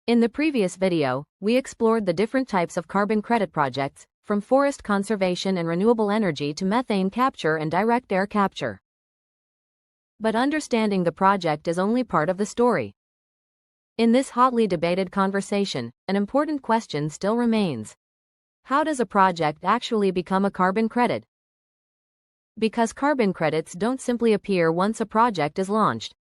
In the previous video, we explored the different types of carbon credit projects, from forest conservation and renewable energy to methane capture and direct air capture. But understanding the project is only part of the story. In this hotly debated conversation, an important question still remains. How does a project actually become a carbon credit? Because carbon credits don't simply appear once a project is launched.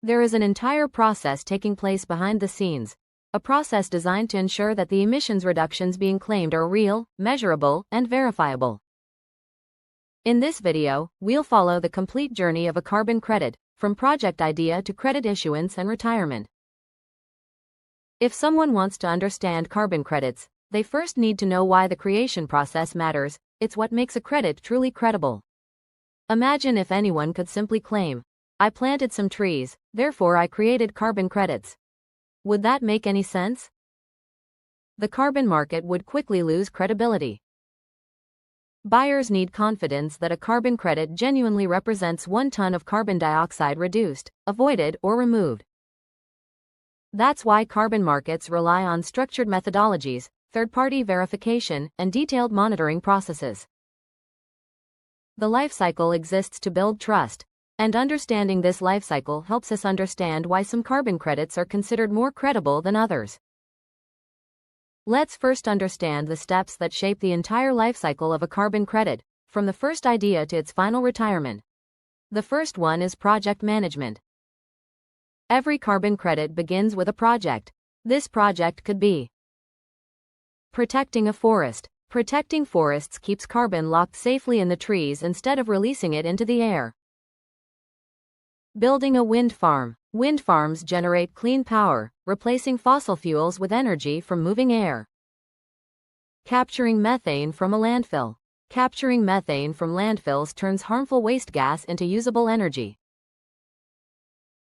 There is an entire process taking place behind the scenes, a process designed to ensure that the emissions reductions being claimed are real, measurable, and verifiable. In this video, we'll follow the complete journey of a carbon credit, from project idea to credit issuance and retirement. If someone wants to understand carbon credits, they first need to know why the creation process matters. It's what makes a credit truly credible. Imagine if anyone could simply claim, "I planted some trees, therefore I created carbon credits." Would that make any sense? The carbon market would quickly lose credibility. Buyers need confidence that a carbon credit genuinely represents 1 ton of carbon dioxide reduced, avoided, or removed. That's why carbon markets rely on structured methodologies, third-party verification, and detailed monitoring processes. The life cycle exists to build trust, and understanding this life cycle helps us understand why some carbon credits are considered more credible than others. Let's first understand the steps that shape the entire life cycle of a carbon credit, from the first idea to its final retirement. The first one is project management. Every carbon credit begins with a project. This project could be protecting a forest. Protecting forests keeps carbon locked safely in the trees instead of releasing it into the air. Building a wind farm. Wind farms generate clean power, replacing fossil fuels with energy from moving air. Capturing methane from a landfill. Capturing methane from landfills turns harmful waste gas into usable energy.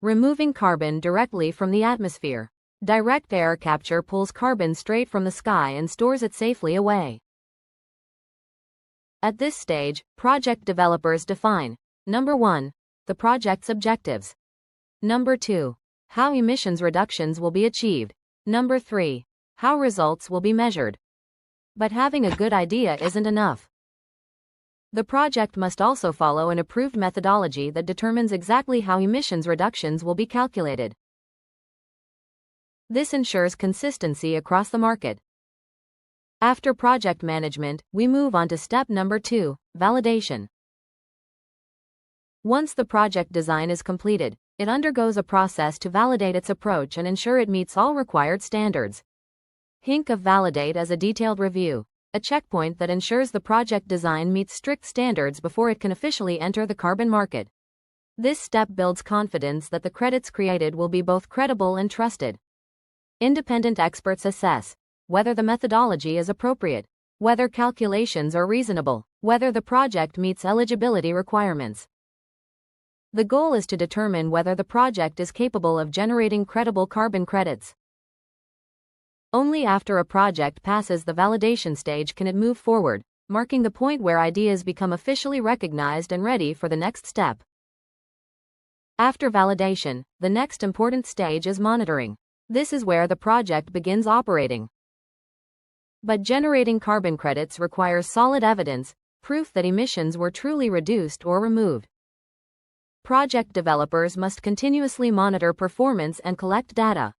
Removing carbon directly from the atmosphere. Direct air capture pulls carbon straight from the sky and stores it safely away. At this stage, project developers define: Number 1. The project's objectives. Number 2. How emissions reductions will be achieved. Number 3. How results will be measured. But having a good idea isn't enough. The project must also follow an approved methodology that determines exactly how emissions reductions will be calculated. This ensures consistency across the market. After project management, we move on to step number 2, validation. Once the project design is completed, it undergoes a process to validate its approach and ensure it meets all required standards. Think of validate as a detailed review, a checkpoint that ensures the project design meets strict standards before it can officially enter the carbon market. This step builds confidence that the credits created will be both credible and trusted. Independent experts assess whether the methodology is appropriate, whether calculations are reasonable, whether the project meets eligibility requirements. The goal is to determine whether the project is capable of generating credible carbon credits. Only after a project passes the validation stage can it move forward, marking the point where ideas become officially recognized and ready for the next step. After validation, the next important stage is monitoring. This is where the project begins operating. But generating carbon credits requires solid evidence, proof that emissions were truly reduced or removed. Project developers must continuously monitor performance and collect data.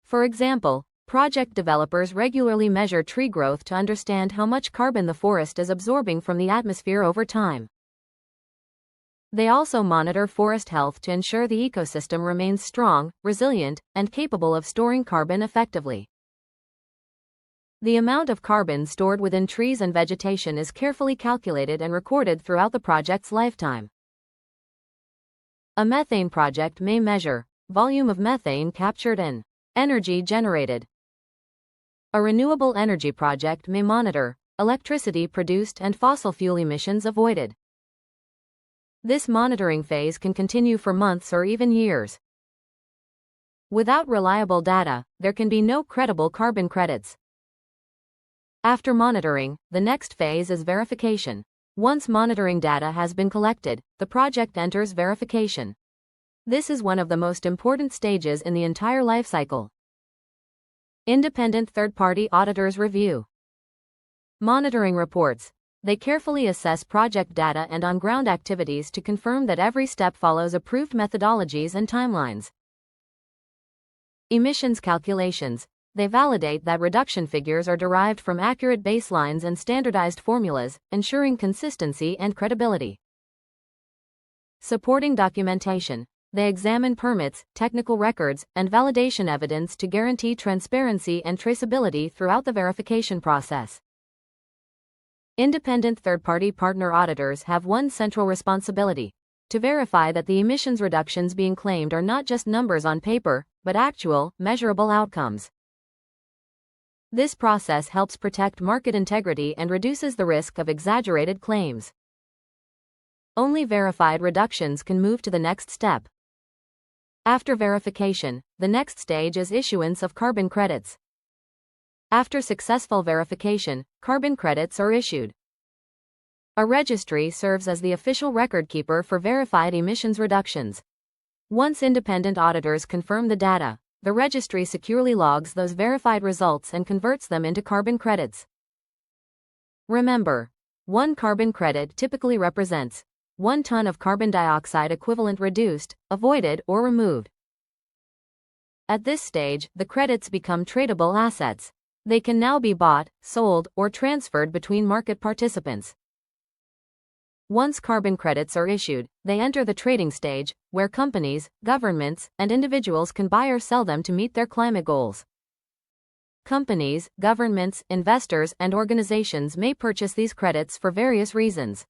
For example, project developers regularly measure tree growth to understand how much carbon the forest is absorbing from the atmosphere over time. They also monitor forest health to ensure the ecosystem remains strong, resilient, and capable of storing carbon effectively. The amount of carbon stored within trees and vegetation is carefully calculated and recorded throughout the project's lifetime. A methane project may measure volume of methane captured and energy generated. A renewable energy project may monitor electricity produced and fossil fuel emissions avoided. This monitoring phase can continue for months or even years. Without reliable data, there can be no credible carbon credits. After monitoring, the next phase is verification. Once monitoring data has been collected, the project enters verification. This is one of the most important stages in the entire life cycle. Independent third-party auditors review. Monitoring reports. They carefully assess project data and on-ground activities to confirm that every step follows approved methodologies and timelines. Emissions calculations. They validate that reduction figures are derived from accurate baselines and standardized formulas, ensuring consistency and credibility. Supporting documentation. They examine permits, technical records, and validation evidence to guarantee transparency and traceability throughout the verification process. Independent third-party partner auditors have one central responsibility: to verify that the emissions reductions being claimed are not just numbers on paper, but actual, measurable outcomes. This process helps protect market integrity and reduces the risk of exaggerated claims. Only verified reductions can move to the next step. After verification, the next stage is issuance of carbon credits. After successful verification, carbon credits are issued. A registry serves as the official record keeper for verified emissions reductions. Once independent auditors confirm the data, the registry securely logs those verified results and converts them into carbon credits. Remember, one carbon credit typically represents 1 ton of carbon dioxide equivalent reduced, avoided, or removed. At this stage, the credits become tradable assets. They can now be bought, sold, or transferred between market participants. Once carbon credits are issued, they enter the trading stage, where companies, governments, and individuals can buy or sell them to meet their climate goals. Companies, governments, investors, and organizations may purchase these credits for various reasons.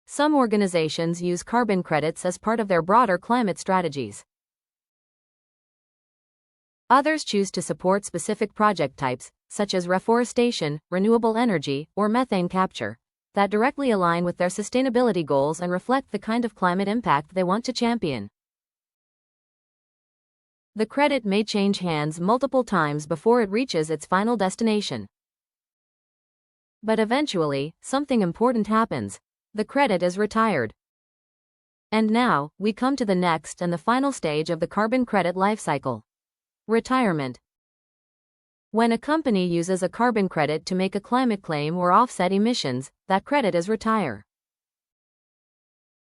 Some organizations use carbon credits as part of their broader climate strategies. Others choose to support specific project types, such as reforestation, renewable energy, or methane capture, that directly align with their sustainability goals and reflect the kind of climate impact they want to champion. The credit may change hands multiple times before it reaches its final destination. But eventually, something important happens. The credit is retired. And now, we come to the next and the final stage of the carbon credit lifecycle: retirement. When a company uses a carbon credit to make a climate claim or offset emissions, that credit is retire.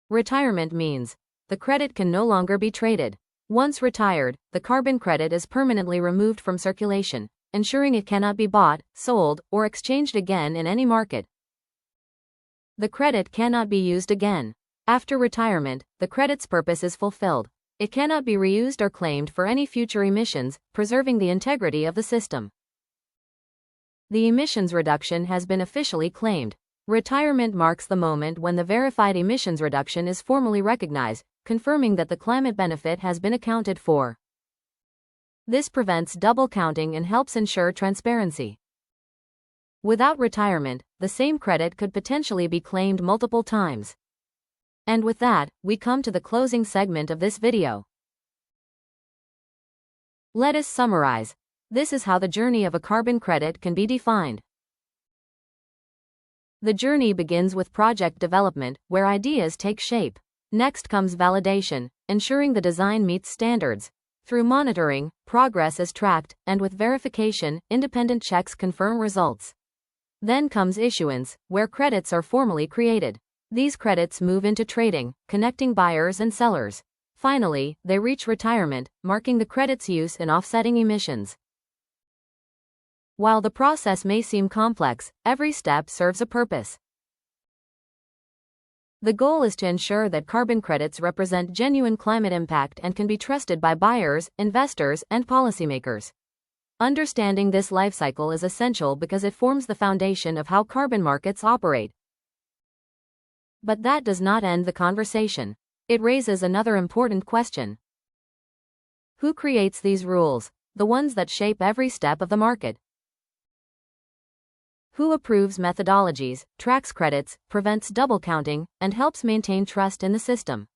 Retirement means the credit can no longer be traded. Once retired, the carbon credit is permanently removed from circulation, ensuring it cannot be bought, sold, or exchanged again in any market. The credit cannot be used again. After retirement, the credit's purpose is fulfilled. It cannot be reused or claimed for any future emissions, preserving the integrity of the system. The emissions reduction has been officially claimed. Retirement marks the moment when the verified emissions reduction is formally recognized, confirming that the climate benefit has been accounted for. This prevents double counting and helps ensure transparency. Without retirement, the same credit could potentially be claimed multiple times. And with that, we come to the closing segment of this video. Let us summarize. This is how the journey of a carbon credit can be defined. The journey begins with project development, where ideas take shape. Next comes validation, ensuring the design meets standards. Through monitoring, progress is tracked, and with verification, independent checks confirm results. Then comes issuance, where credits are formally created. These credits move into trading, connecting buyers and sellers. Finally, they reach retirement, marking the credit's use in offsetting emissions. While the process may seem complex, every step serves a purpose. The goal is to ensure that carbon credits represent genuine climate impact and can be trusted by buyers, investors, and policymakers. Understanding this life cycle is essential because it forms the foundation of how carbon markets operate. But that does not end the conversation. It raises another important question. Who creates these rules, the ones that shape every step of the market? Who approves methodologies, tracks credits, prevents double counting, and helps maintain trust in the system?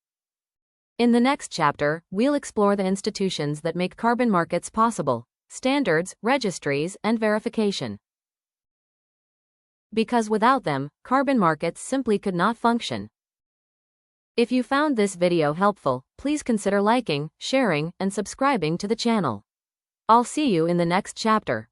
In the next chapter, we'll explore the institutions that make carbon markets possible: standards, registries, and verification. Because without them, carbon markets simply could not function. If you found this video helpful, please consider liking, sharing, and subscribing to the channel. I'll see you in the next chapter.